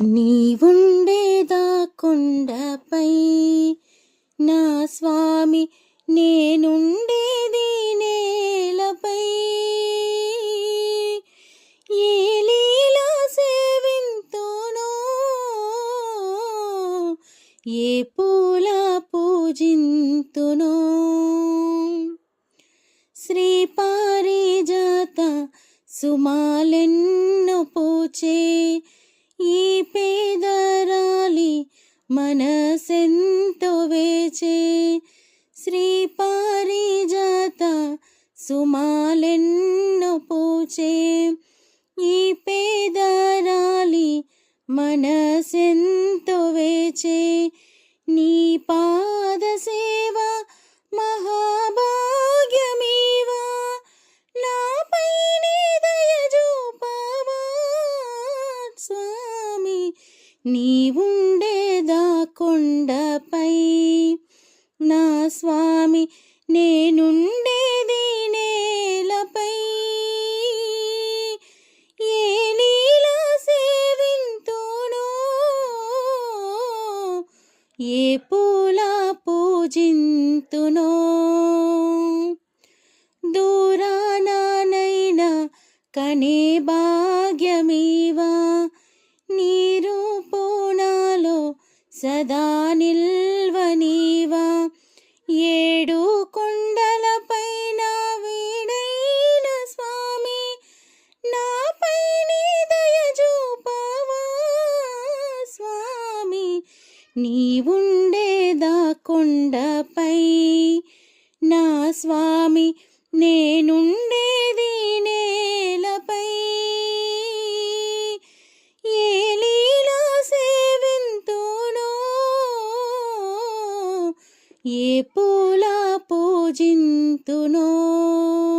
నీవుండేదా కొండపై నా స్వామి, నేనుండేది నేలపై. ఏ లీలా సేవింతునో, ఏ పూల పూజింతునో. శ్రీ పారిజాత సుమాలెన్నో పూచే ఈ పేదరాలి మనసెంతో వేచే. శ్రీ పారిజాత సుమాలెన్నో పూచే ఈ పేదరాలి మనసెంతో వేచే. నీ పాద సేవ మహాభాగ్యమీవా, నాపై నీ దయ చూపవా స్వామి. నీవుండేదా కొండపై నా స్వామి, నేనుండేది నేలపై. ఏ లీలా సేవింతునో, ఏ పూల పూజింతునో. దూరానైనా కనే భాగ్యమీవా, నీ రూపునాలో సదా నిల్వనీవా. ఏడు కొండలపైన వీడైన స్వామి, నాపై నీ దయ చూపవా స్వామి. నీవుండేదా కొండపై నా స్వామి, నేనుండేది నేలపై. ఏ లీలా సేవింతునో, ఏ పూల పూజింతునో.